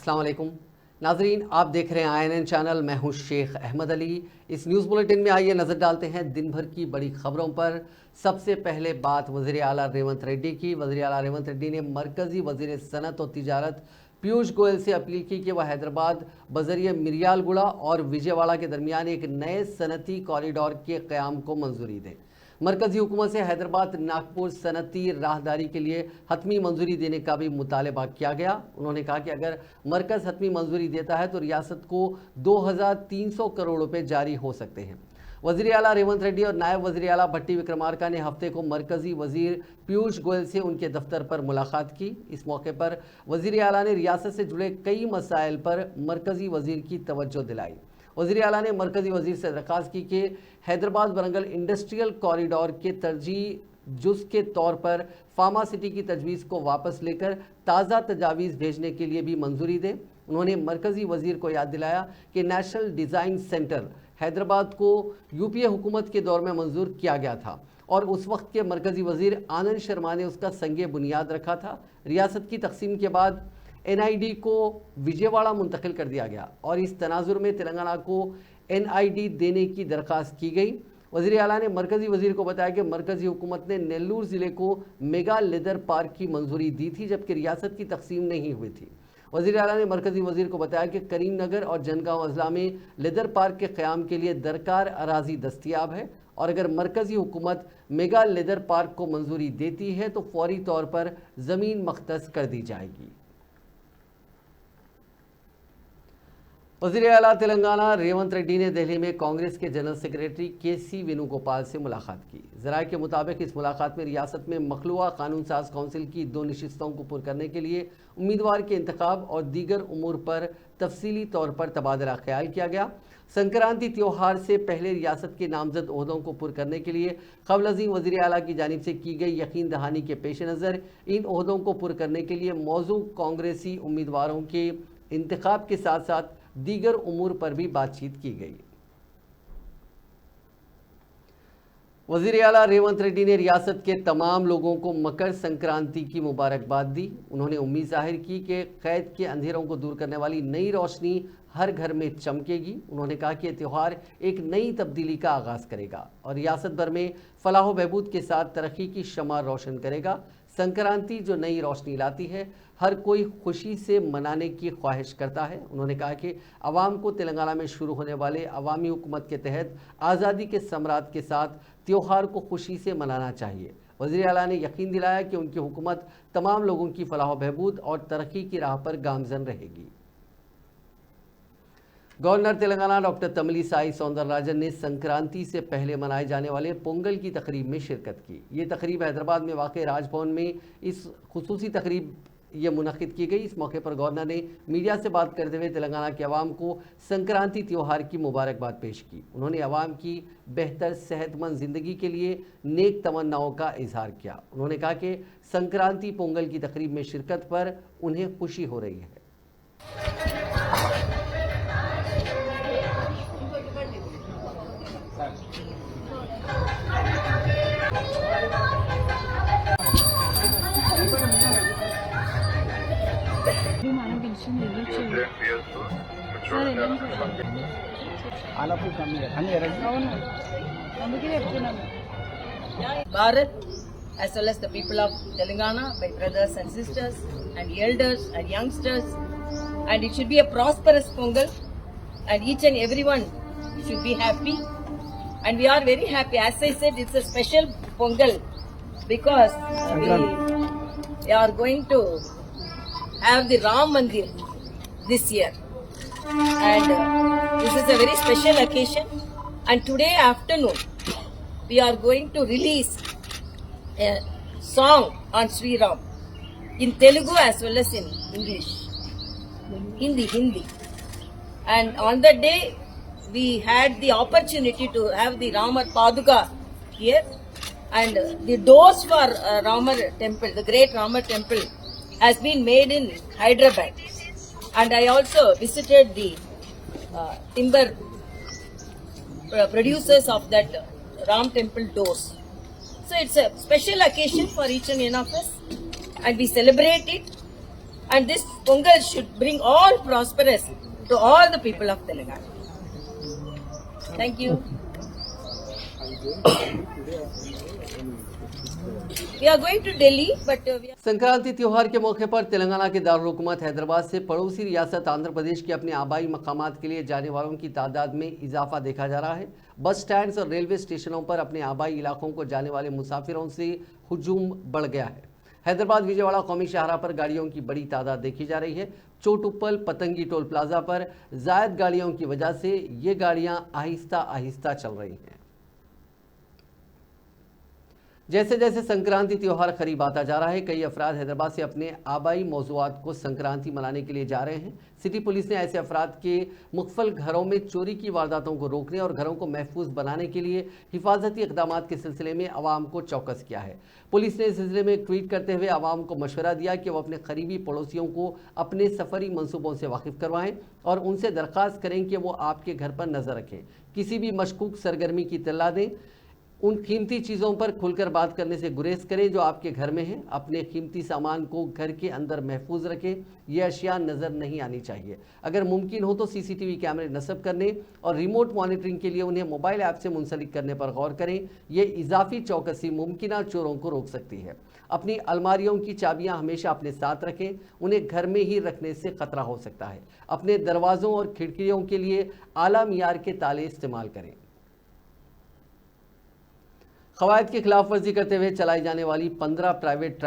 अस्सलाम वालेकुम नाजरीन, आप देख रहे हैं INN चैनल। मैं हूं शेख अहमद अली। इस न्यूज़ बुलेटिन में आइए नज़र डालते हैं दिन भर की बड़ी खबरों पर। सबसे पहले बात वज़ीर आला रेवंत रेड्डी की। वज़ीर आला रेवंत रेड्डी ने मरकज़ी वज़ीर सनत और तिजारत पीयूष गोयल से अपील की कि वह हैदराबाद बजरिए मिरियालगुड़ा और विजयवाड़ा के दरमियान एक नए सनती कॉरिडोर के क़याम को मंजूरी दें। मरकज़ी हुकूमत से हैदराबाद नागपुर सनती राहदारी के लिए हतमी मंजूरी देने का भी मुतालबा किया गया। उन्होंने कहा कि अगर मरकज़ हतमी मंजूरी देता है तो रियासत को 2300 करोड़ रुपए जारी हो सकते हैं। वज़ीर आला रेवंत रेड्डी और नायब वज़ीर आला भट्टी विक्रमार्का ने हफ्ते को मरकज़ी वज़ीर पीयूष गोयल से उनके दफ्तर पर मुलाकात की। इस मौके पर वज़ीर आला ने रियासत से जुड़े कई मसाइल पर मरकज़ी वज़ीर की तवज्जो दिलाई। वज़ीर आला ने मरकज़ी वज़ीर से दरख्वास्त की कि हैदराबाद वरंगल इंडस्ट्रियल कॉरिडोर के तरजीह जुज़ के तौर पर फार्मा सिटी की तजवीज़ को वापस लेकर ताज़ा तजावीज़ भेजने के लिए भी मंजूरी दें। उन्होंने मरकज़ी वज़ीर को याद दिलाया कि नेशनल डिज़ाइन सेंटर हैदराबाद को यूपीए हुकूमत के दौर में मंजूर किया गया था और उस वक्त के मरकज़ी वज़ीर आनंद शर्मा ने उसका संगे बुनियाद रखा था। रियासत की तकसीम के बाद NID को विजयवाड़ा मुंतकिल कर दिया गया और इस तनाजुर में तेलंगाना को NID देने की दरख्वास्त की गई। वज़ीर आला ने मरकज़ी वज़ीर को बताया कि मरकज़ी हुकूमत ने नेल्लूर ज़िले को मेगा लेदर पार्क की मंजूरी दी थी, जबकि रियासत की तकसीम नहीं हुई थी। वज़ीर आला ने मरकज़ी वज़ीर को बताया कि करीमनगर और जनगांव अजला में लेदर पार्क के क़याम के लिए दरकार अराजी दस्तियाब है और अगर मरकज़ी हुकूमत मेगा लेदर पार्क को मंजूरी देती है तो फौरी तौर पर ज़मीन मख्तस कर दी जाएगी। वज़ीर आला तेलंगाना रेवंत रेड्डी ने दिल्ली में कांग्रेस के जनरल सेक्रेटरी KC वेणुगोपाल से मुलाकात की। ज़राए के मुताबिक इस मुलाकात में रियासत में मखलूआ कानून साज काउंसिल की 2 नशिस्तों को पुर करने के लिए उम्मीदवार के इंतखाब और दीगर उमूर पर तफसीली तौर पर तबादला ख्याल किया गया। संक्रांति त्यौहार से पहले रियासत के नामजद ओहदों को पुर करने के लिए क़ब्ल अज़ीम वज़ीर आला की जानिब से की गई यकीन दहानी के पेश नज़र इन ओहदों को पुर करने के लिए मौजू कांग्रेसी उम्मीदवारों के इंतखाब के साथ साथ दीगर उमूर पर भी बातचीत की गई। वज़ीर आला रेवंत रेड्डी ने रियासत के तमाम लोगों को मकर संक्रांति की मुबारकबाद दी। उन्होंने उम्मीद जाहिर की कि कैद के अंधेरों को दूर करने वाली नई रोशनी हर घर में चमकेगी। उन्होंने कहा कि यह त्यौहार एक नई तब्दीली का आगाज़ करेगा और रियासत भर में फलाह व बहबूद के साथ तरक्की की शमा रोशन करेगा। संक्रांति जो नई रोशनी लाती है, हर कोई खुशी से मनाने की ख्वाहिश करता है। उन्होंने कहा कि अवाम को तेलंगाना में शुरू होने वाले अवामी हुकूमत के तहत आज़ादी के समरात के साथ त्यौहार को खुशी से मनाना चाहिए। वज़ीर आला ने यकीन दिलाया कि उनकी हुकूमत तमाम लोगों की फलाह बहबूद और तरक्की की राह पर गामज़न रहेगी। गवर्नर तेलंगाना डॉक्टर तमिलिसाई सौंदरराजन ने संक्रांति से पहले मनाए जाने वाले पोंगल की तकरीब में शिरकत की। ये तकरीब हैदराबाद में वाक़ राजभवन में इस खुसूसी तकरीब ये मुनक़िद की गई। इस मौके पर गवर्नर ने मीडिया से बात करते हुए तेलंगाना के अवाम को संक्रांति त्यौहार की मुबारकबाद पेश की। उन्होंने अवाम की बेहतर सेहतमंद ज़िंदगी के लिए नेक तमन्नाओं का इजहार किया। उन्होंने कहा कि संक्रांति पोंगल की तकरीब में शिरकत पर उन्हें खुशी हो रही है। Bharat, as well as the people of Telangana, my brothers and sisters and elders and youngsters, and it should be a prosperous Pongal and each and everyone should be happy, and we are very happy. As I said, it's a special Pongal because we are going to have the Ram Mandir this year, and this is a very special occasion. And today afternoon we are going to release a song on Sri Ram in Telugu as well as in English, Hindi. And on that day we had the opportunity to have the Ramar Paduka here, and the doors for Ramar temple, the great Ramar temple, has been made in Hyderabad. And I also visited the timber producers of that Ram temple doors. So it's a special occasion for each and one of us, and we celebrate it. and this Pongal should bring all prosperous to all the people of Telangana. Thank you. We are going to Delhi, but we are... Sankranti त्योहार के मौके पर तेलंगाना के दारुल हुकूमत हैदराबाद से पड़ोसी रियासत आंध्र प्रदेश के अपने आबाई मकामात के लिए जाने वालों की तादाद में इजाफा देखा जा रहा है। बस स्टैंड्स और रेलवे स्टेशनों पर अपने आबाई इलाकों को जाने वाले मुसाफिरों से हुजूम बढ़ गया है। हैदराबाद विजयवाड़ा कौमी शाहराह पर गाड़ियों की बड़ी तादाद देखी जा रही है। चोटुप्पल पतंगी टोल प्लाजा पर जायद गाड़ियों की वजह से ये गाड़ियां आहिस्ता आहिस्ता चल रही हैं। जैसे जैसे संक्रांति त्यौहार करीब आता जा रहा है, कई अफराद हैदराबाद से अपने आबाई मौजूआत को संक्रांति मनाने के लिए जा रहे हैं। सिटी पुलिस ने ऐसे अफराद के मुख्तलिफ घरों में चोरी की वारदातों को रोकने और घरों को महफूज बनाने के लिए हिफाजती इकदाम के सिलसिले में आवाम को चौकस किया है। पुलिस ने इस सिलसिले में एक ट्वीट करते हुए आवाम को मशवरा दिया कि वो अपने करीबी पड़ोसियों को अपने सफरी मंसूबों से वाकिफ करवाएं और उनसे दरख्वास्त करें कि वो आपके घर पर नज़र रखें। किसी भी मशकूक सरगर्मी की इत्तला दें। उन कीमती चीज़ों पर खुलकर बात करने से गुरेज करें जो आपके घर में हैं। अपने कीमती सामान को घर के अंदर महफूज रखें। ये अशिया नज़र नहीं आनी चाहिए। अगर मुमकिन हो तो सीसीटीवी कैमरे नस्ब करने और रिमोट मॉनिटरिंग के लिए उन्हें मोबाइल ऐप से मुंसलिक करने पर गौर करें। ये इजाफी चौकसी मुमकिन चोरों को रोक सकती है। अपनी अलमारियों की चाबियां हमेशा अपने साथ रखें। उन्हें घर में ही रखने से खतरा हो सकता है। अपने दरवाज़ों और खिड़कियों के लिए आला मियार के ताले इस्तेमाल करें। क़वायद की खिलाफ वर्जी करते हुए चलाई जाने वाली 15 प्राइवेट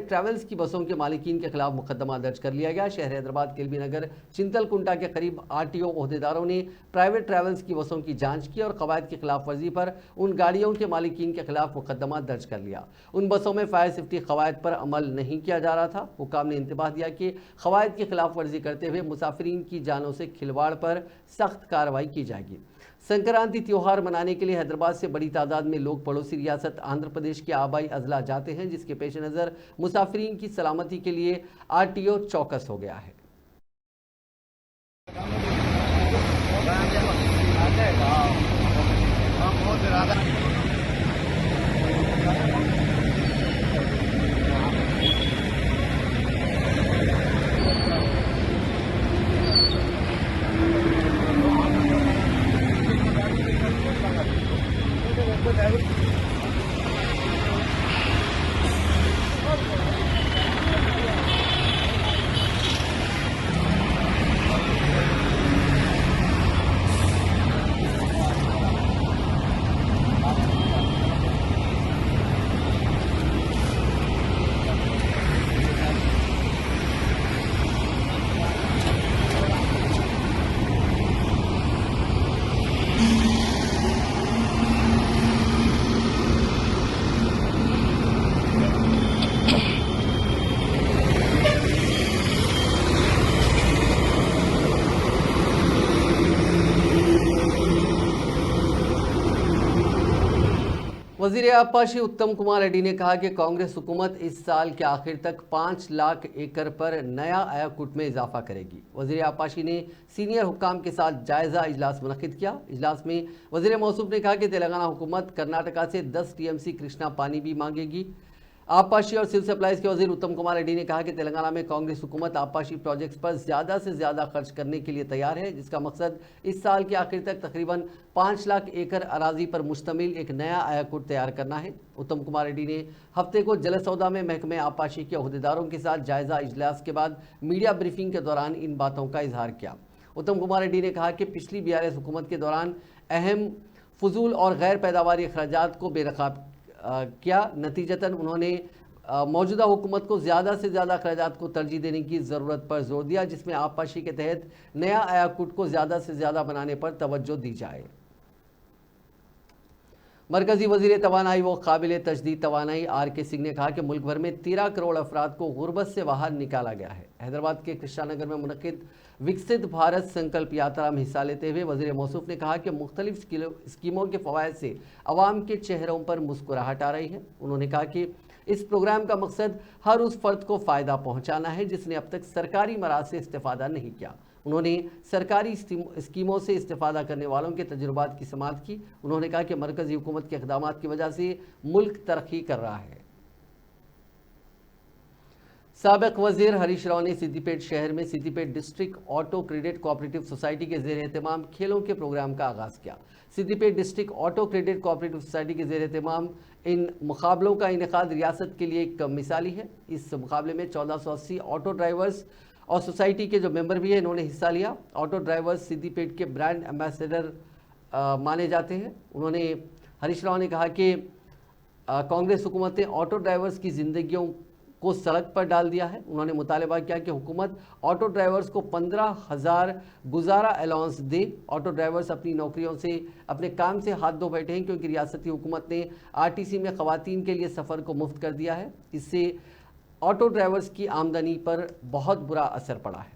ट्रैवल्स की बसों के मालिकीन के खिलाफ मुकदमा दर्ज कर लिया गया। शहर हैदराबाद के एलबी नगर चिंतलकुंटा के करीब आरटीओ ओहदेदारों ने प्राइवेट ट्रैवल्स की बसों की जांच की और क़वायद की खिलाफ वर्जी पर उन गाड़ियों के मालिकीन के खिलाफ मुकदमा दर्ज कर लिया। उन बसों में फायर सेफ्टी क़वायद पर अमल नहीं किया जा रहा था। हुकाम ने इंतबाह दिया कि क़वायद की खिलाफ वर्जी करते हुए मुसाफिरीन की जानों से खिलवाड़ पर सख्त कार्रवाई की जाएगी। संक्रांति त्यौहार मनाने के लिए हैदराबाद से बड़ी तादाद में लोग पड़ोसी रियासत आंध्र प्रदेश के आबाई अजला जाते हैं, जिसके पेश नज़र मुसाफिरीन की सलामती के लिए आरटीओ चौकस हो गया है। वज़ीर आबपाशी उत्तम कुमार रेड्डी ने कहा कि कांग्रेस हुकूमत इस साल के आखिर तक 5 लाख एकड़ पर नया आयाकुट में इजाफा करेगी। वज़ीर आबपाशी ने सीनियर हुक्काम के साथ जायज़ा इजलास मुनक़िद किया। इजलास में वज़ीर मौसूफ ने कहा कि तेलंगाना हुकूमत कर्नाटका से 10 टीएमसी कृष्णा पानी भी मांगेगी। आबपाशी और सिविल सप्लाईज के वज़ीर उत्तम कुमार रेड्डी ने कहा कि तेलंगाना में कांग्रेस हुकूमत आबपाशी प्रोजेक्ट्स पर ज़्यादा से ज़्यादा खर्च करने के लिए तैयार है, जिसका मकसद इस साल के आखिर तक तकरीबन 5 लाख एकड़ अराजी पर मुश्तमिल एक नया आयाकुट तैयार करना है। उत्तम कुमार रेड्डी ने हफ्ते को जलसौदा में महकमे आबपाशी के अहदेदारों के साथ जायज़ा इजलास के बाद मीडिया ब्रीफिंग के दौरान इन बातों का इजहार किया। उत्तम कुमार रेड्डी ने कहा कि पिछली बीआरएस हुकूमत के दौरान अहम फजूल और गैर पैदावारी अखराजात को बेनकाब किया। नतीजतन उन्होंने मौजूदा हुकूमत को ज़्यादा से ज़्यादा अखराजात को तरजीह देने की ज़रूरत पर जोर दिया, जिसमें आबपाशी के तहत नया आयाकुट को ज़्यादा से ज़्यादा बनाने पर तवज्जो दी जाए। मरकज़ी वज़ीर तवानाई व काबिल तजदीद तवानाई आर.के. सिंह ने कहा कि मुल्क भर में 13 करोड़ अफराद को गुर्बत से बाहर निकाला गया है। हैदराबाद के कृष्णानगर में मुनक़िद विकसित भारत संकल्प यात्रा में हिस्सा लेते हुए वज़ीर मौसूफ ने कहा कि मुख्तलिफ स्कीमों के फ़वाइद से अवाम के चेहरों पर मुस्कुराहट आ रही है। उन्होंने कहा कि इस प्रोग्राम का मकसद हर उस फ़र्द को फ़ायदा पहुँचाना है जिसने अब तक सरकारी मराज से इस्तेफ़ादा नहीं किया। उन्होंने सरकारी स्कीमों से इस्तेफ़ादा करने वालों के तजुर्बात की समाअत की। उन्होंने कहा कि मरकज़ी हुकूमत के इक़दामात की वजह से मुल्क तरक्की कर रहा है। साबिक वजीर हरीश राव ने सिद्दीपेट शहर में Siddipet district auto credit cooperative society के जेर एहतमाम खेलों के प्रोग्राम का आगाज़ किया। Siddipet district auto credit cooperative society के जेर एहतमाम इन मुकाबलों का इनेकाद रियासत के लिए एक मिसाली है। इस मुकाबले में 1480 ऑटो ड्राइवर्स और सोसाइटी के जो मेंबर भी हैं इन्होंने हिस्सा लिया। ऑटो ड्राइवर्स सिद्दीपेट के ब्रांड एम्बेसडर माने जाते हैं। उन्होंने हरीश राव ने कहा कि कांग्रेस हुकूमत ने ऑटो ड्राइवर्स की ज़िंदगियों को सड़क पर डाल दिया है। उन्होंने मुतालबा किया कि हुकूमत ऑटो ड्राइवर्स को 15,000 गुजारा अलाउंस दे। ऑटो ड्राइवर्स अपनी नौकरियों से अपने काम से हाथ धो बैठे हैं क्योंकि रियासती हुकूमत ने आरटीसी में ख़वातीन के लिए सफ़र को मुफ्त कर दिया है। इससे ऑटो ड्राइवर्स की आमदनी पर बहुत बुरा असर पड़ा है।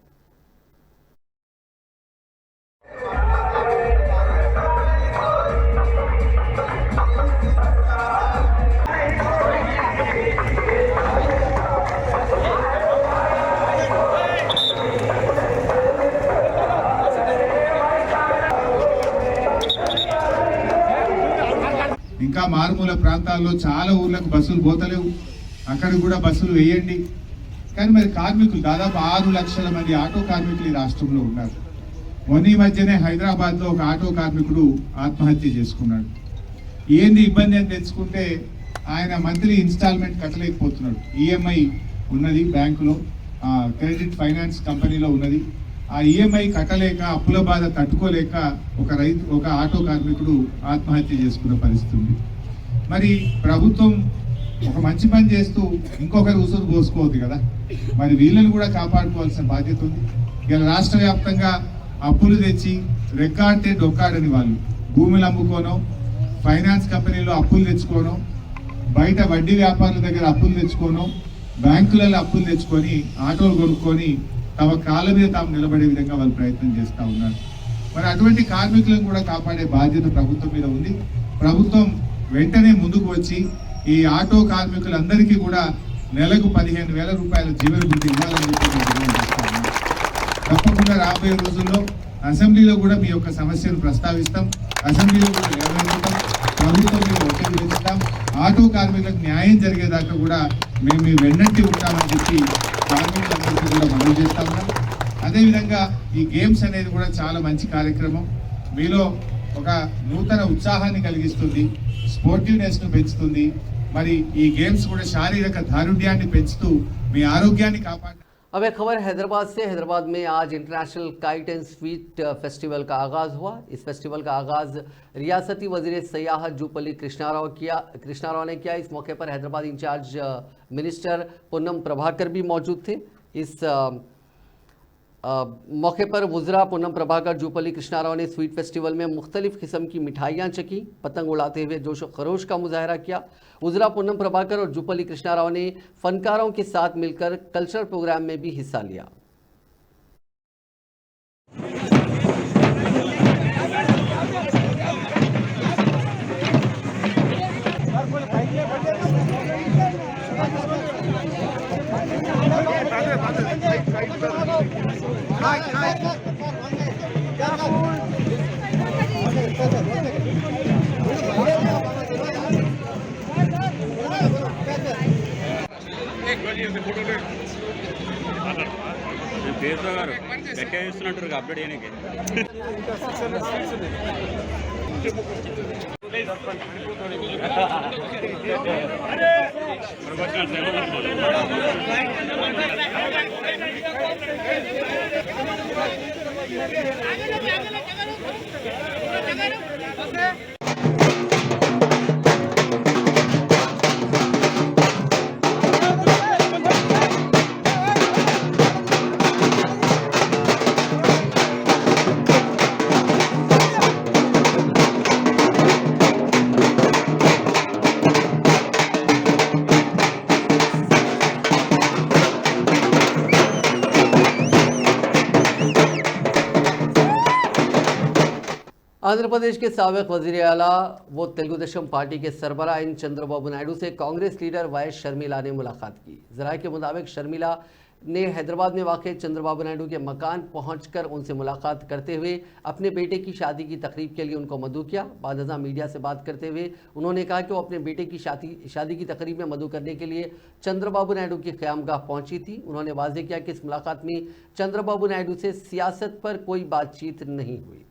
ఇంకా మారుమూల ప్రాంతాల్లో చాలా ఊర్లకు బస్సులు పోతలేవు, అక్కడ కూడా బస్సులు వేయండి. కానీ మరి కార్మికులు దాదాపు 6 లక్షల మంది ఆటో కార్మికులు ఈ రాష్ట్రంలో ఉన్నారు. మొన్న మధ్యనే హైదరాబాద్లో ఒక ఆటో కార్మికుడు ఆత్మహత్య చేసుకున్నాడు. ఏంది ఇబ్బంది అని తెచ్చుకుంటే ఆయన మంత్లీ ఇన్స్టాల్మెంట్ కట్టలేకపోతున్నాడు. ఈఎంఐ ఉన్నది బ్యాంకులో, క్రెడిట్ ఫైనాన్స్ కంపెనీలో ఉన్నది. ఆ ఈఎంఐ కట్టలేక అప్పుల బాధ తట్టుకోలేక ఒక ఆటో కార్మికుడు ఆత్మహత్య చేసుకున్న పరిస్థితి ఉంది. మరి ప్రభుత్వం ఒక మంచి పని చేస్తూ ఇంకొకరు ఉసురు పోసుకోవద్దు కదా, మరి వీళ్ళని కూడా కాపాడుకోవాల్సిన బాధ్యత ఉంది. ఇలా రాష్ట్ర వ్యాప్తంగా అప్పులు తెచ్చి రెక్కాడితే డొక్కాడని వాళ్ళు భూములు అమ్ముకోనో, ఫైనాన్స్ కంపెనీలో అప్పులు తెచ్చుకోనో, బయట వడ్డీ వ్యాపారుల దగ్గర అప్పులు తెచ్చుకోనో, బ్యాంకులలో అప్పులు తెచ్చుకొని ఆటోలు కొనుక్కొని తమ కాళ్ళ మీద తాము నిలబడే విధంగా వాళ్ళు ప్రయత్నం చేస్తూ ఉన్నారు. మరి అటువంటి కార్మికులను కూడా కాపాడే బాధ్యత ప్రభుత్వం మీద ఉంది. ప్రభుత్వం వెంటనే ముందుకు వచ్చి ఈ ఆటో కార్మికులందరికీ కూడా నెలకు 15,000 రూపాయల జీవన భృతి ఇవ్వాలని చెప్పి తప్పకుండా రాబోయే రోజుల్లో అసెంబ్లీలో కూడా మీ యొక్క సమస్యను ప్రస్తావిస్తాం, అసెంబ్లీలో కూడా నిర్వహిస్తాం, ప్రభుత్వం మీద ఒత్తిడి పెంచుతాం. ఆటో కార్మికులకు న్యాయం జరిగేదాకా కూడా మేము మీ వెన్నంటి ఉంటామని చెప్పి కార్మికులందరికీ కూడా మనవి చేస్తా ఉన్నాం. అదేవిధంగా ఈ గేమ్స్ అనేది కూడా చాలా మంచి కార్యక్రమం. మీలో ఒక నూతన ఉత్సాహాన్ని కలిగిస్తుంది, స్పోర్టివ్నెస్ ను పెంచుతుంది. మరి ఈ గేమ్స్ కూడా శారీరక దారుఢ్యాన్ని పెంచుతూ మీ ఆరోగ్యాన్ని కాపాడు. अब एक खबर हैदराबाद से। हैदराबाद में आज international kite and sweet festival का आगाज़ हुआ। इस फेस्टिवल का आगाज़ रियासती वज़ीर सयाहत जुपल्ली कृष्णाराव ने किया। इस मौके पर हैदराबाद इंचार्ज मिनिस्टर पूनम प्रभाकर भी मौजूद थे। इस मौके पर वुज़रा पूनम प्रभाकर जुपल्ली कृष्णाराव ने स्वीट फेस्टिवल में मुख्तलिफ़ किस्म की मिठाइयाँ चखी, पतंग उड़ाते हुए जोश व खरोश का मुजाहरा किया। वुज़रा पूनम प्रभाकर और जुपल्ली कृष्णाराव ने फनकारों के साथ मिलकर कल्चरल प्रोग्राम में भी हिस्सा लिया। ఫేస్బుక్ గారు గట్టిగా ఇస్తున్నట్టు అప్డేట్ చేయడానికి आंध्र प्रदेश के साबिक वजीर आला व तेलुगु देशम पार्टी के सरबराह इन चंद्रबाबू नायडू से कांग्रेस लीडर वाई शर्मिला ने मुलाकात की। जराये के मुताबिक शर्मिला ने हैदराबाद में वाक़ चंद्रबाबू नायडू के मकान पहुंचकर उनसे मुलाकात करते हुए अपने बेटे की शादी की तकरीब के लिए उनको मदऊ किया। बाद अज़ां मीडिया से बात करते हुए उन्होंने कहा कि वो अपने बेटे की शादी की तकरीब में मदऊ करने के लिए चंद्रबाबू नायडू की क़यामगाह पहुंची थी। उन्होंने वाज़ेह किया कि इस मुलाकात में चंद्रबाबू नायडू से सियासत पर कोई बातचीत नहीं हुई।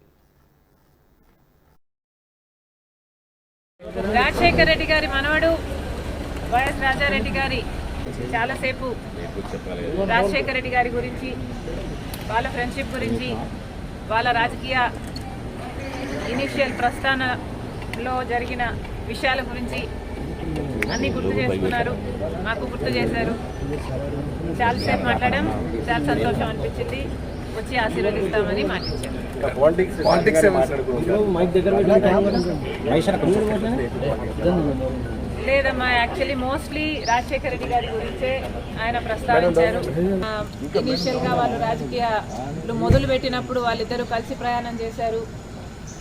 రాజశేఖర రెడ్డి గారి మనవడు వైఎస్ రాజారెడ్డి గారి చాలాసేపు రాజశేఖర రెడ్డి గారి గురించి, వాళ్ళ ఫ్రెండ్షిప్ గురించి, వాళ్ళ రాజకీయ ఇనిషియల్ ప్రస్థానంలో జరిగిన విషయాల గురించి అన్నీ గుర్తు చేసుకున్నారు, మాకు గుర్తు చేశారు. చాలాసేపు మాట్లాడాం, చాలా సంతోషం అనిపించింది. వచ్చి ఆశీర్వదిస్తామని మాటించారు. లేదమ్మా, యాక్చువల్లీ మోస్ట్లీ రాజశేఖర రెడ్డి గారి గురించే ఆయన ప్రస్తావించారు. ఇనీషియల్గా వాళ్ళు రాజకీయాలు మొదలుపెట్టినప్పుడు వాళ్ళిద్దరూ కలిసి ప్రయాణం చేశారు.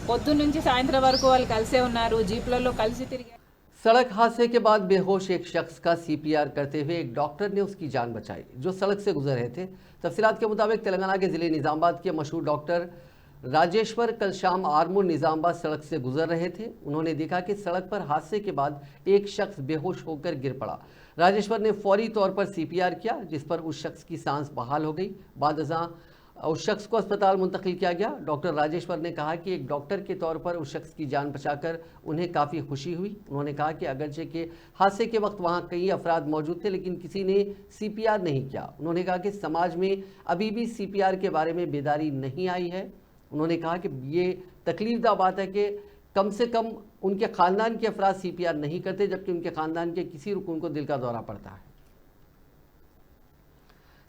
పొద్దున్న నుంచి సాయంత్రం వరకు వాళ్ళు కలిసే ఉన్నారు, జీప్లలో కలిసి తిరిగారు. सड़क हादसे के बाद बेहोश एक शख्स का सीपीआर करते हुए एक डॉक्टर ने उसकी जान बचाई जो सड़क से गुजर रहे थे। तफसीलात के मुताबिक तेलंगाना के ज़िले निज़ामाबाद के मशहूर डॉक्टर राजेश्वर कल शाम आरमूर निज़ामाबाद सड़क से गुजर रहे थे। उन्होंने देखा कि सड़क पर हादसे के बाद एक शख्स बेहोश होकर गिर पड़ा। राजेश्वर ने फौरी तौर पर सीपीआर किया, जिस पर उस शख्स की सांस बहाल हो गई। बाद अज़ां उस शख्स को अस्पताल मुंतकिल किया गया। डॉक्टर राजेश्वर ने कहा कि एक डॉक्टर के तौर पर उस शख्स की जान बचाकर उन्हें काफ़ी खुशी हुई। उन्होंने कहा कि अगरचे के हादसे के वक्त वहाँ कई अफराद मौजूद थे, लेकिन किसी ने सीपीआर नहीं किया। उन्होंने कहा कि समाज में अभी भी सीपीआर के बारे में बेदारी नहीं आई है। उन्होंने कहा कि ये तकलीफदा बात है कि कम से कम उनके ख़ानदान के अफराद सीपीआर नहीं करते, जबकि उनके ख़ानदान के किसी रुकन को दिल का दौरा पड़ता है।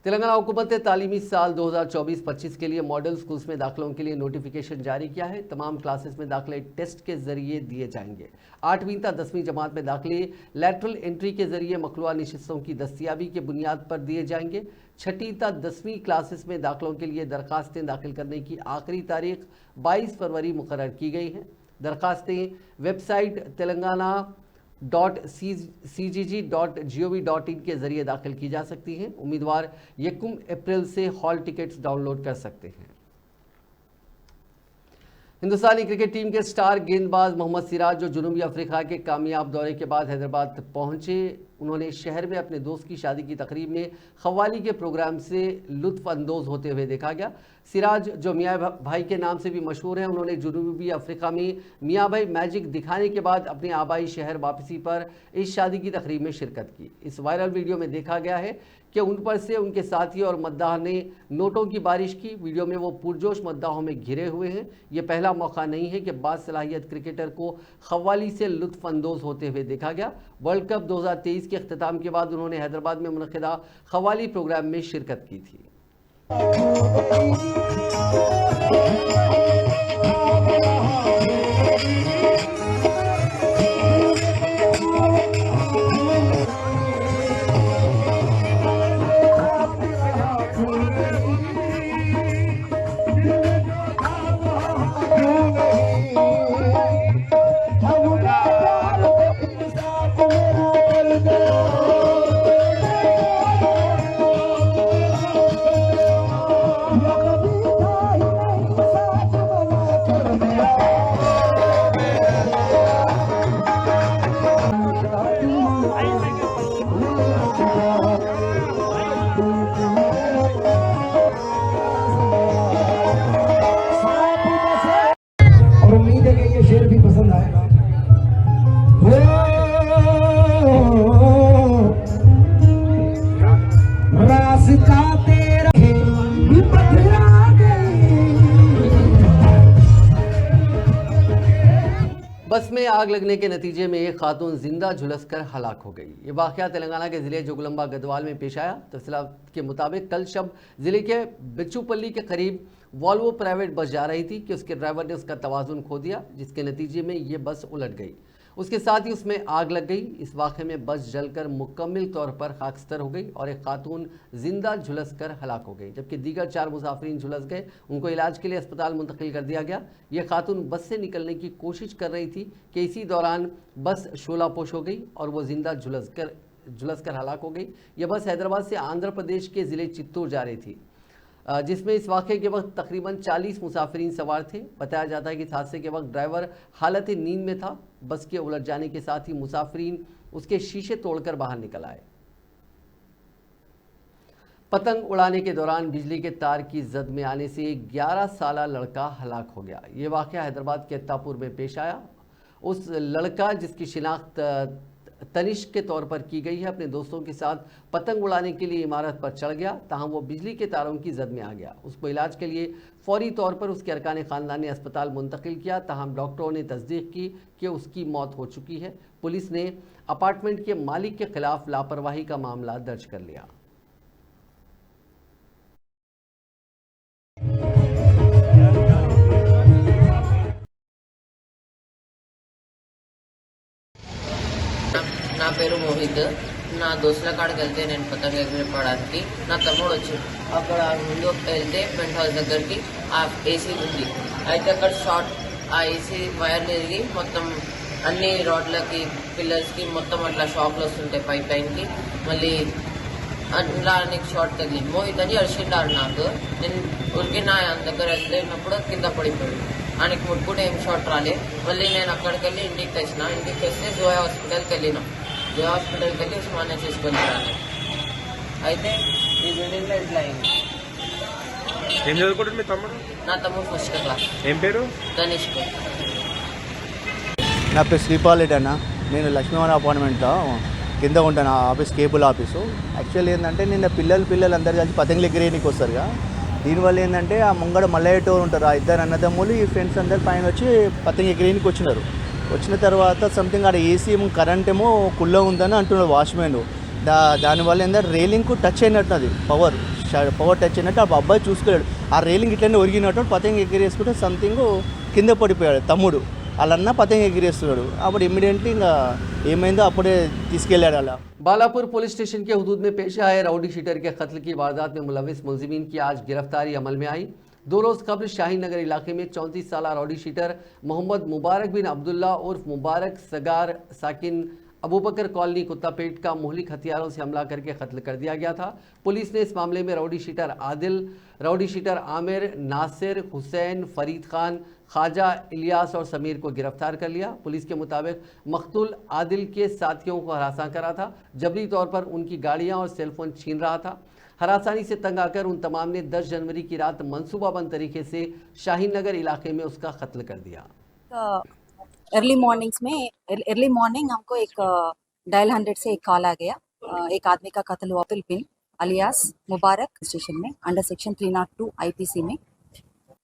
तेलंगाना हुकूमत ने तालीमी साल 2024-25 के लिए मॉडल स्कूल्स में दाखिलों के लिए नोटिफिकेशन जारी किया है। तमाम क्लासेस में दाखिले टेस्ट के जरिए दिए जाएंगे। 8वीं तक 10वीं जमात में दाखिले लैटरल एंट्री के जरिए मखलूआ नशिस्तों की दस्तियाबी की बुनियाद पर दिए जाएंगे। 6ठी तक 10वीं क्लासेस में दाखिलों के लिए दरखास्तें दाखिल करने की आखिरी तारीख 22 फरवरी मुकर्रर की गई है। दरखास्तें वेबसाइट telangana.cgg.gov.in के जरिए दाखिल की जा सकती हैं। उम्मीदवार 1 अप्रैल से हॉल टिकट्स डाउनलोड कर सकते हैं। हिंदुस्तानी क्रिकेट टीम के स्टार गेंदबाज मोहम्मद सिराज जो जनूबी अफ्रीका के कामयाब दौरे के बाद हैदराबाद पहुंचे, उन्होंने शहर में अपने दोस्त की शादी की तकरीब में खवाली के प्रोग्राम से लुत्फ अंदोज होते हुए देखा गया। सिराज जो मियाँ भाई के नाम से भी मशहूर हैं, उन्होंने जनूबी अफ्रीका में मियाँ भाई मैजिक दिखाने के बाद अपने आबाई शहर वापसी पर इस शादी की तकरीब में शिरकत की। इस वायरल वीडियो में देखा गया है कि उन पर से उनके साथी और मद्दाह ने नोटों की बारिश की। वीडियो में वो पुरजोश मद्दाहों में घिरे हुए हैं। ये पहला मौका नहीं है कि बासलाहियत क्रिकेटर को खवाली से लुत्फ अंदोज होते हुए देखा गया। वर्ल्ड कप 2023 के अख्तिताम के बाद उन्होंने हैदराबाद में मुनक़िदा खवाली प्रोग्राम में शिरकत की थी। और उम्मीद है कि ये शेर भी पसंद आएगा। रास्ता तेरा बदला बस में आग लगने के नतीजे में एक खातून जिंदा झुलसकर हलाक हो गई। ये वाक़या तेलंगाना के ज़िले जोगलम्बा गदवाल में पेश आया। तफसीलात के मुताबिक कल शब ज़िले के बिच्चूपल्ली के करीब वॉल्वो प्राइवेट बस जा रही थी कि उसके ड्राइवर ने उसका तवाज़ुन खो दिया, जिसके नतीजे में ये बस उलट गई। उसके साथ ही उसमें आग लग गई। इस वाक़े में बस जलकर मुकम्मल तौर पर खाकस्तर हो गई और एक खातून जिंदा झुलस कर हलाक हो गई, जबकि दीगर 4 मुसाफिरीन झुलस गए। उनको इलाज के लिए अस्पताल मुंतकिल कर दिया गया। यह खातून बस से निकलने की कोशिश कर रही थी कि इसी दौरान बस शोलापोश हो गई और वो जिंदा झुलस कर हलाक हो गई। यह बस हैदराबाद से आंध्र प्रदेश के ज़िले चित्तूर जा रही थी, जिसमें इस वाक़े के वक्त तकरीबन 40 मुसाफिरीन सवार थे। बताया जाता है कि इस हादसे के वक्त ड्राइवर हालत नींद में था। बस के उलट जाने के साथ ही मुसाफिरीन उसके शीशे तोड़कर बाहर निकल आए। पतंग उड़ाने के दौरान बिजली के तार की जद में आने से 11 साला लड़का हलाक हो गया। ये वाक़या हैदराबाद के अत्तापुर में पेश आया। उस लड़का, जिसकी शिनाख्त तनिष्क के तौर पर की गई है, अपने दोस्तों के साथ पतंग उड़ाने के लिए इमारत पर चढ़ गया, ताहम वो बिजली के तारों की जद में आ गया। उसको इलाज के लिए फौरी तौर पर उसके अरकान ख़ानदान ने अस्पताल मुंतकिल किया, ताहम डॉक्टरों ने तस्दीक की कि उसकी मौत हो चुकी है। पुलिस ने अपार्टमेंट के मालिक के खिलाफ लापरवाही का मामला दर्ज कर लिया। నా పేరు మోహిత్. నా దోస్తుల కాడికి వెళ్తే నేను పతంగ ఎగరపడానికి నా తమ్ముడు వచ్చి అక్కడ ముందు వెళ్తే పెంట్ హౌస్ దగ్గరికి ఆ ఏసీ ఉంది. అయితే అక్కడ షార్ట్ ఆ ఏసీ వైర్లు ఎరిగి మొత్తం అన్ని రాడ్లకి పిల్లర్స్కి మొత్తం అట్లా షాక్లు వస్తుంటాయి పైప్ లైన్కి. మళ్ళీ అట్లా నీకు షార్ట్ తగిలింది. మోహిత్ అని అరిచిండారు నాకు. నేను ఉరికి నా దగ్గర వెళ్ళినప్పుడు కింద పడిపోయాడు. ఆయనకి ముట్టుకుంటే ఏం షార్ట్ రాలే. మళ్ళీ నేను అక్కడికి వెళ్ళి ఇంటికి తెచ్చిన. ఇంటికి తెస్తే జోయా హాస్పిటల్కి వెళ్ళినాం. జోయా హాస్పిటల్కి వెళ్ళి ఉస్మానియా తీసుకొని రాను. అయితే ఈ బిల్డింగ్లో ఇట్లా అయింది. ఏం చదువుకుంటాడు మీ తమ్ముడు? నా తమ్ముడు ఫస్ట్ క్లాస్. ఏం పేరు? తనిష్క్. నా పేరు శ్రీపాల్ అన్న. నేను లక్ష్మీవరం అపార్ట్మెంట్లో కింద ఉంటాను, ఆఫీస్ కేబుల్ ఆఫీసు. యాక్చువల్లీ ఏంటంటే నిన్న పిల్లలు అందరు కలిసి పతంగులు ఎగిరేయడానికి వస్తారుగా. దీనివల్ల ఏంటంటే ఆ ముంగడ మల్లయ్య ఉంటారు, ఆ ఇద్దరు అన్నదమ్ములు ఈ ఫ్రెండ్స్ అందరు పైన వచ్చి పతంగ ఎగిరేయడానికి వచ్చినారు. వచ్చిన తర్వాత సంథింగ్ ఆడ ఏసీ ఏమో కరెంట్ ఏమో కుల్లో ఉందని అంటున్నారు వాచ్మెన్. దానివల్ల ఏంటంటే రైలింగ్కు టచ్ అయినట్టు, అది పవర్ టచ్ అయినట్టు ఆ అబ్బాయి చూసుకోలేడు. ఆ రైలింగ్ ఇట్లనే ఒరిగినట్టు పతంగ ఎగిరేసుకుంటే సంథింగ్ కింద పడిపోయాడు తమ్ముడు. వాళ్ళన్న పతంగ ఎగిరేస్తున్నాడు. అప్పుడు ఇమ్మీడియట్లీ ఇంకా ఏమైందో అప్పుడే తీసుకెళ్ళాడు అలా. बालापुर पुलिस स्टेशन के हुदूद में पेश आए राउडी शीटर के कत्ल की वारदात में मुलविस मुलजिमीन की आज गिरफ्तारी अमल में आई। 2 रोज़ कबल शाहीन नगर इलाके में 34 साला राउडी शीटर मोहम्मद मुबारक बिन अब्दुल्ला उर्फ मुबारक सगार साकिन अबूबकर कॉलोनी कुत्तापेट का मुहलिक हथियारों से हमला करके कत्ल कर दिया गया था। पुलिस ने इस मामले में rowdy sheeter Adil, rowdy sheeter Aamir, Nasir, Hussain, Farid Khan, Khwaja, Ilyas और समीर को गिरफ्तार कर लिया। पुलिस के मुताबिक मकतूल आदिल के साथियों को हरासा करा था, जबरी तौर पर उनकी गाड़ियां और सेलफोन छीन रहा था। हरासानी से तंग आकर उन तमाम ने 10 जनवरी की रात मंसूबाबंद तरीके से शाहीन नगर इलाके में उसका कत्ल कर दिया। अर्ली मॉर्निंग हमको एक डायल 100 से एक कॉल आ गया। एक आदमी का कत्ल हुआ पिलपिन अलियास मुबारक स्टेशन में अंडर सेक्शन 302 आईपीसी में।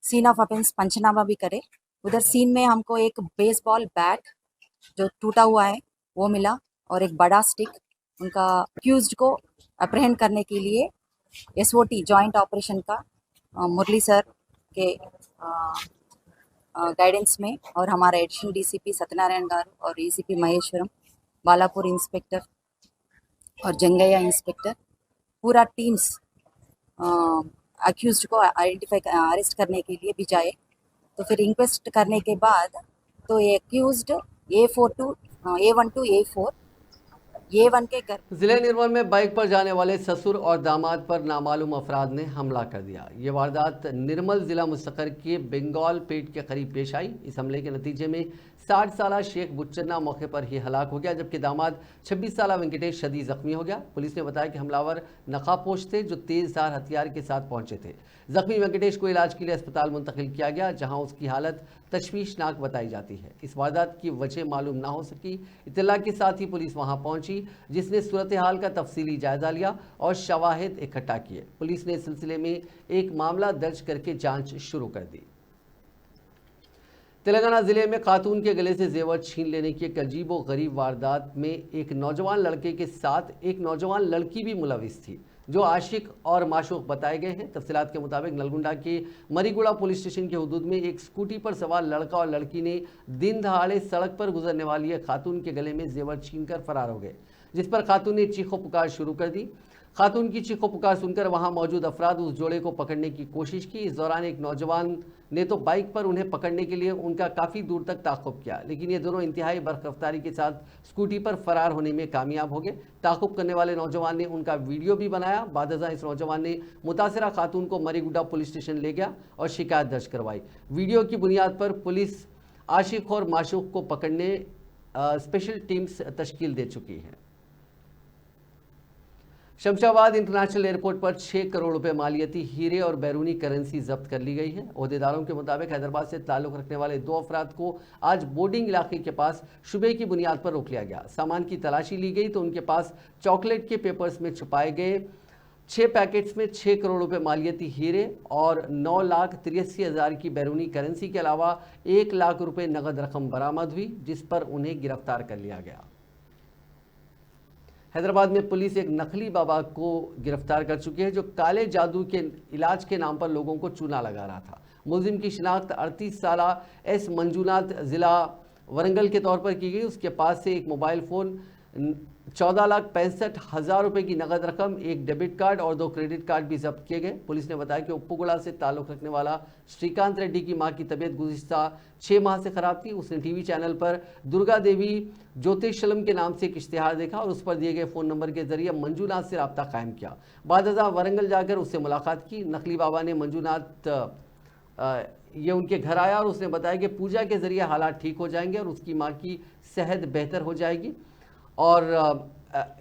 सीन ऑफ ऑफेंस पंचनामा भी करे। उधर सीन में हमको एक बेसबॉल बैट जो टूटा हुआ है वो मिला और एक बड़ा स्टिक। उनका अक्यूज्ड को अप्रहेंड करने के लिए एसओटी जॉइंट ऑपरेशन का मुरली सर के गाइडेंस में और हमारा एडिशनल डीसीपी सत्यनारायण गारू और एसीपी महेश्वरम, बालापुर इंस्पेक्टर और जंगैया इंस्पेक्टर पूरा टीम्स अक्यूज्ड को अरेस्ट करने के लिए भी जाए। तो फिर इंक्वेस्ट करने के बाद तो ये accused A1 to A4 A1 के घर जिले निर्मल में बाइक पर जाने वाले ससुर और दामाद पर नामालूम अफराद ने हमला कर दिया। ये वारदात निर्मल जिला मुस्तकर के बंगाल पेट के करीब पेश आई। इस हमले के नतीजे में 60 साला शेख बुच्चन्ना मौके पर ही हलाक हो गया, जबकि दामाद 26 साला वेंकटेश शदीद जख्मी हो गया। पुलिस ने बताया कि हमलावर नकाबपोश थे जो तेजधार हथियार के साथ पहुंचे थे। जख्मी वेंकटेश को इलाज के लिए अस्पताल मुंतकिल किया गया, जहां उसकी हालत तशवीशनाक बताई जाती है। इस वारदात की वजह मालूम ना हो सकी। इत्तला के साथ ही पुलिस वहां पहुंची, जिसने सूरत हाल का तफसीली जायजा लिया और शवाहिद इकट्ठा किए। पुलिस ने इस सिलसिले में एक मामला दर्ज करके जांच शुरू कर दी। तेलंगाना जिले में खातून के गले से जेवर छीन लेने की एक अजीबो गरीब वारदात में एक नौजवान लड़के के साथ एक नौजवान लड़की भी मुलविस थी। जो आशिक और माशूक बताए गए हैं। तफसीलात के मुताबिक नलगुंडा के मरीगुड़ा पुलिस स्टेशन के हुदूद में एक स्कूटी पर सवार लड़का और लड़की ने दिन दहाड़े सड़क पर गुजरने वाली एक खातून के गले में जेवर छीनकर फरार हो गए, जिस पर खातून ने चीखो पुकार शुरू कर दी। खातून की चीखो पुकार सुनकर वहां मौजूद अफराद उस जोड़े को पकड़ने की कोशिश की। इस दौरान एक नौजवान ने तो बाइक पर उन्हें पकड़ने के लिए उनका काफ़ी दूर तक ताक़ुब किया, लेकिन ये दोनों इंतहाई बरखरफ्तारी के साथ स्कूटी पर फरार होने में कामयाब हो गए। ताक़ुब करने वाले नौजवान ने उनका वीडियो भी बनाया। बादशाह इस नौजवान ने मुतासिरा खातून को मरीगुड़ा पुलिस स्टेशन ले गया और शिकायत दर्ज करवाई। वीडियो की बुनियाद पर पुलिस आशिक और माशूक को पकड़ने स्पेशल टीम्स तश्कील दे चुकी है। शमशाबाद इंटरनेशनल एयरपोर्ट पर 6 करोड़ रुपए मालियती हीरे और बैरूनी करेंसी जब्त कर ली गई है। ओहदेदारों के मुताबिक हैदराबाद से ताल्लुक़ रखने वाले 2 अफराद को आज बोर्डिंग इलाके के पास शुबे की बुनियाद पर रोक लिया गया। सामान की तलाशी ली गई तो उनके पास चॉकलेट के पेपर्स में छुपाए गए 6 पैकेट्स में 6 करोड़ रुपए मालियती हीरे और 9,83,000 की बैरूनी करेंसी के अलावा 1 लाख रुपए नगद रकम बरामद हुई, जिस पर उन्हें गिरफ्तार कर लिया गया। हैदराबाद में पुलिस एक नकली बाबा को गिरफ्तार कर चुकी है, जो काले जादू के इलाज के नाम पर लोगों को चूना लगा रहा था। मुलजिम की शिनाख्त 38 साला एस मंजूनाथ ज़िला वरंगल के तौर पर की गई। उसके पास से एक मोबाइल फ़ोन, 14,65,000 रुपये की नकद रकम, एक डेबिट कार्ड और 2 क्रेडिट कार्ड भी जब्त किए गए। पुलिस ने बताया कि उप्पुगुड़ा से ताल्लुक़ रखने वाला श्रीकांत रेड्डी की मां की तबीयत गुज़िश्ता 6 माह से ख़राब थी। उसने टीवी चैनल पर दुर्गा देवी ज्योतिषलम के नाम से एक इश्तिहार देखा और उस पर दिए गए फ़ोन नंबर के ज़रिए मंजूनाथ से रब्ता कायम किया। बादशाह वरंगल जाकर उससे मुलाकात की। नकली बाबा ने मंजूनाथ ये उनके घर आया और उसने बताया कि पूजा के ज़रिए हालात ठीक हो जाएंगे और उसकी माँ की सेहत बेहतर हो जाएगी। और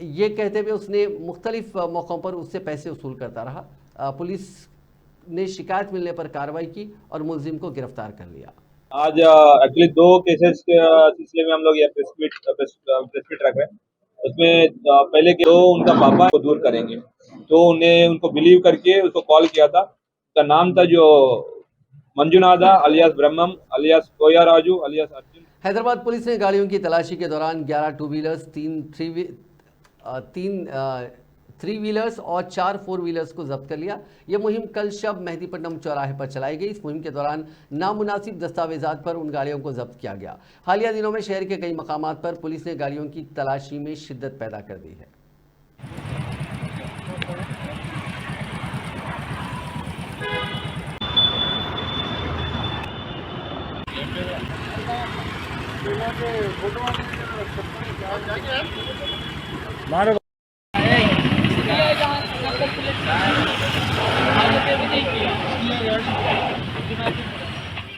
ये कहते हुए उसने मुख्तलिफ मौक़ों पर उससे पैसे वसूल करता रहा। पुलिस ने शिकायत मिलने पर कार्रवाई की और मुलजिम को गिरफ्तार कर लिया। आज एक्चुअली 2 केसेस के सिलसिले में हम लोग ये प्रेस मीट रख रहे हैं। उसमें पहले के 2 उनका पापा को दूर करेंगे, तो उनको बिलीव करके उसको कॉल किया था। उसका नाम था जो मंजुनाथा अलियास ब्रह्मम अलियास कोया राजू अलियास अर्जुन। हैदराबाद पुलिस ने गाड़ियों की तलाशी के दौरान 11 2 व्हीलर्स, 3 व्हीलर्स और 4 4 व्हीलर्स को जब्त कर लिया। यह मुहिम कल शब मेहदीपट्टनम चौराहे पर चलाई गई। इस मुहिम के दौरान नामुनासिब दस्तावेजात पर उन गाड़ियों को जब्त किया गया। हालिया दिनों में शहर के कई मकामात पर पुलिस ने गाड़ियों की तलाशी में शिद्दत पैदा कर दी है।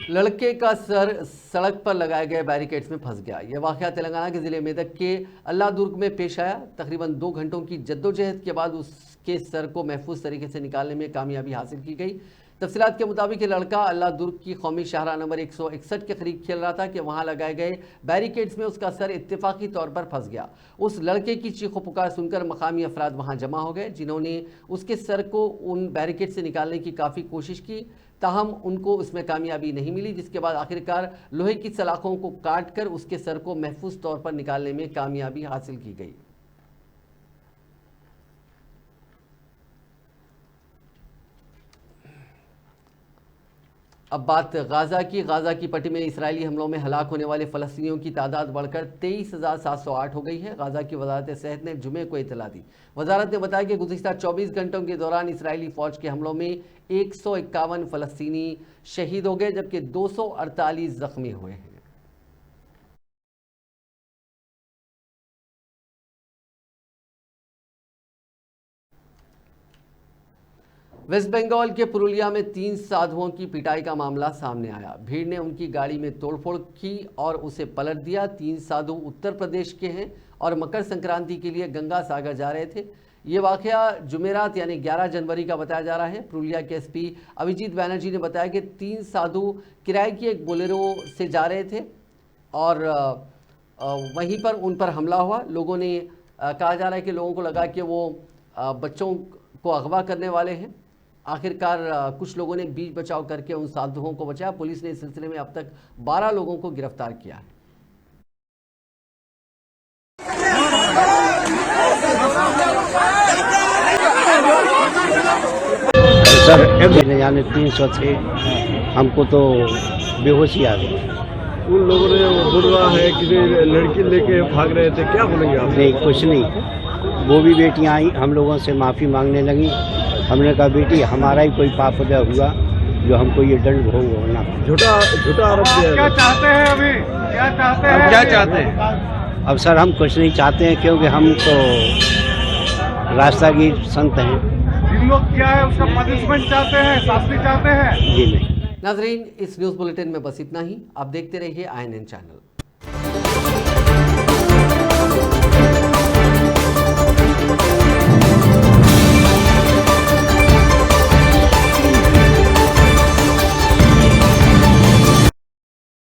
लड़के का सर सड़क पर लगाए गए बैरिकेड्स में फंस गया। यह वाक़या तेलंगाना के ज़िले मेदक के अल्लादुर्ग में पेश आया। तकरीबन 2 घंटों की जद्दोजहद के बाद उसके सर को महफूज तरीके से निकालने में कामयाबी हासिल की गई। तफसीलात के मुताबिक ये लड़का अल्लादुर्ग की कौमी शाहराह नंबर 161 के करीब खेल रहा था कि वहाँ लगाए गए बैरिकेड्स में उसका सर इत्तेफाकी तौर पर फंस गया। उस लड़के की चीखो पुकार सुनकर मकामी अफराद वहाँ जमा हो गए, जिन्होंने उसके सर को उन बैरिकेड से निकालने की काफ़ी कोशिश की, ताहम उनको उसमें कामयाबी नहीं मिली, जिसके बाद आखिरकार लोहे की सलाखों को काट कर उसके सर को महफूज तौर पर निकालने में कामयाबी हासिल की गई। अब बात गाज़ा की पट्टी में इसराइली हमलों में हलाक होने वाले फ़लस्तीनियों की तादाद बढ़कर 23,708 हो गई है। गाज़ा की वज़ारत सेहत ने जुमे को इतला दी। वज़ारत ने बताया कि गुज़िश्ता 24 घंटों के दौरान इसराइली फ़ौज के हमलों में 151 फ़लस्तीनी शहीद हो गए, जबकि 248 ज़ख्मी हुए हैं। वेस्ट बंगाल के पुरुलिया में 3 साधुओं की पिटाई का मामला सामने आया। भीड़ ने उनकी गाड़ी में तोड़फोड़ की और उसे पलट दिया। 3 साधु उत्तर प्रदेश के हैं और मकर संक्रांति के लिए गंगा सागर जा रहे थे। ये वाक़या जुमेरात यानी 11 जनवरी का बताया जा रहा है। पुरुलिया के एसपी अभिजीत बैनर्जी ने बताया कि 3 साधु किराए की एक बोलेरो से जा रहे थे और वहीं पर उन पर हमला हुआ। लोगों ने कहा जा रहा है कि लोगों को लगा कि वो बच्चों को अगवा करने वाले हैं। आखिरकार कुछ लोगों ने बीच बचाव करके उन साधुओं को बचाया। पुलिस ने इस सिलसिले में अब तक 12 लोगों को गिरफ्तार किया है। सर न जाने 300 थे, हमको तो बेहोशी आ गई। उन लोगों ने बुढ़वा है किसी लड़की लेके भाग रहे थे, क्या बोलेंगे आप? नहीं कुछ नहीं, वो भी बेटियां आई हम लोगों से माफ़ी मांगने लगी। हमने कहा बेटी हमारा ही कोई पाप उदय हुआ जो हमको ये दंड भोग होना। झूठा आरोप दिया। क्या चाहते हैं अभी? क्या चाहते हैं? अब सर हम कुछ नहीं चाहते हैं, क्योंकि हम तो रास्तागीर संत हैं। इन लोग क्या है उसका पनिशमेंट चाहते हैं, शास्ति चाहते हैं? जी नहीं। नाजरीन, इस न्यूज़ बुलेटिन में बस इतना ही। आप देखते रहिए INN चैनल।